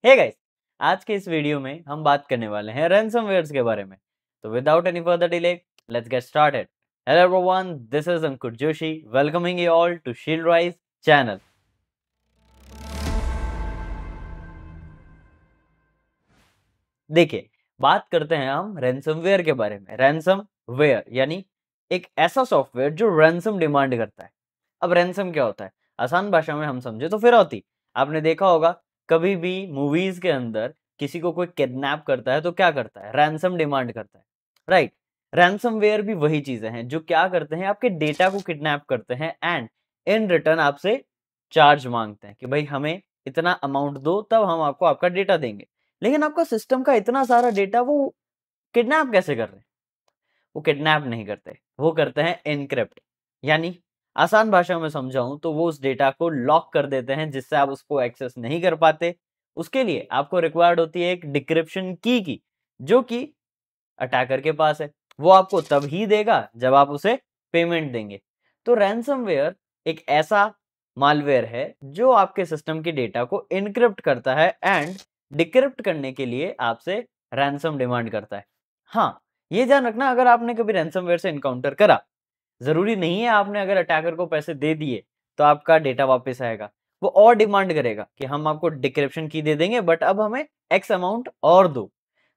Hey guys, आज के इस वीडियो में हम बात करने वाले हैं रैनसमवेयर्स के बारे में। तो without any further delay, let's get started. Hello everyone, this is Ankur Joshi welcoming you all to Shield Rise channel. देखिए, बात करते हैं हम रैनसमवेयर के बारे में। रैनसमवेयर यानी एक ऐसा सॉफ्टवेयर जो रैनसम डिमांड करता है। अब रैनसम क्या होता है? आसान भाषा में हम समझे तो फिरौती। आपने देखा होगा, कभी भी मूवीज के अंदर किसी को कोई किडनैप करता है तो क्या करता है? रैनसम डिमांड करता है, राइट? रैनसमवेयर भी वही चीजें हैं जो क्या करते हैं, आपके डेटा को किडनैप करते हैं एंड इन रिटर्न आपसे चार्ज मांगते हैं कि भाई हमें इतना अमाउंट दो, तब हम आपको आपका डेटा देंगे। लेकिन आपका सिस्टम का इतना सारा डेटा वो किडनैप कैसे कर रहे हैं? वो किडनैप नहीं करते, वो करते हैं एनक्रिप्ट। यानी आसान भाषा में समझाऊं तो वो उस डेटा को लॉक कर देते हैं जिससे आप उसको एक्सेस नहीं कर पाते। उसके लिए आपको रिक्वायर्ड होती है एक डिक्रिप्शन की, जो कि अटैकर के पास है। वो आपको तब ही देगा जब आप उसे पेमेंट देंगे। तो रैनसमवेयर एक ऐसा मालवेयर है जो आपके सिस्टम के डेटा को इनक्रिप्ट करता है एंड डिक्रिप्ट करने के लिए आपसे रैनसम डिमांड करता है। हाँ, ये ध्यान रखना, अगर आपने कभी रैनसमवेयर से इनकाउंटर करा, जरूरी नहीं है आपने अगर अटैकर को पैसे दे दिए तो आपका डेटा वापस आएगा। वो और डिमांड करेगा कि हम आपको डिक्रिप्शन की दे देंगे बट अब हमें एक्स अमाउंट और दो।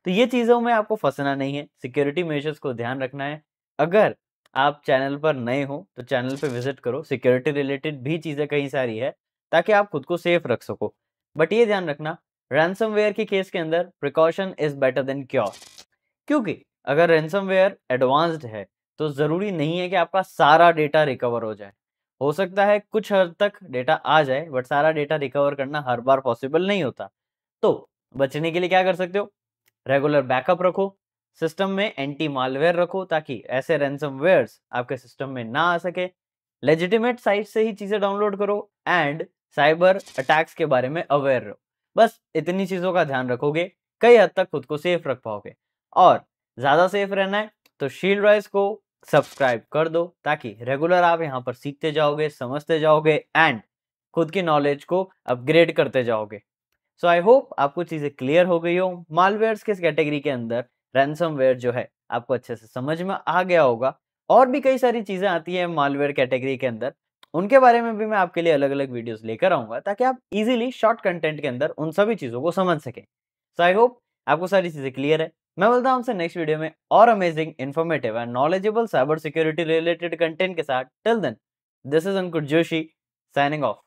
तो ये चीजों में आपको फंसना नहीं है, सिक्योरिटी मेजर्स को ध्यान रखना है। अगर आप चैनल पर नए हो तो चैनल पे विजिट करो, सिक्योरिटी रिलेटेड भी चीजें कई सारी है ताकि आप खुद को सेफ रख सको। बट ये ध्यान रखना, रैनसमवेयर के केस के अंदर precaution is better than cure. क्योंकि अगर रैनसमवेयर एडवांस्ड है तो जरूरी नहीं है कि आपका सारा डेटा रिकवर हो जाए। हो सकता है कुछ हद तक डेटा आ जाए बट सारा डेटा रिकवर करना हर बार पॉसिबल नहीं होता। तो बचने के लिए क्या कर सकते हो? रेगुलर बैकअप रखो, सिस्टम में एंटी मालवेयर रखो ताकि ऐसे रैनसमवेयर्स आपके सिस्टम में ना आ सके। लेजिटिमेट साइट से ही चीजें डाउनलोड करो एंड साइबर अटैक्स के बारे में अवेयर रहो। बस इतनी चीजों का ध्यान रखोगे, कई हद तक खुद को सेफ रख पाओगे। और ज्यादा सेफ रहना है तो शील्ड राइज को सब्सक्राइब कर दो ताकि रेगुलर आप यहाँ पर सीखते जाओगे, समझते जाओगे एंड खुद की नॉलेज को अपग्रेड करते जाओगे। सो आई होप आपको चीजें क्लियर हो गई हो। मालवेयर्स किस कैटेगरी के अंदर, रैनसमवेयर जो है आपको अच्छे से समझ में आ गया होगा। और भी कई सारी चीजें आती हैं मालवेयर कैटेगरी के अंदर, उनके बारे में भी मैं आपके लिए अलग अलग वीडियोस लेकर आऊंगा ताकि आप इजीली शॉर्ट कंटेंट के अंदर उन सभी चीजों को समझ सकें। सो आई होप आपको सारी चीजें क्लियर है। मैं बोलता हूँ आपसे नेक्स्ट वीडियो में और amazing, informative and knowledgeable cyber security related content के साथ। Till then, this is Ankur Joshi signing of.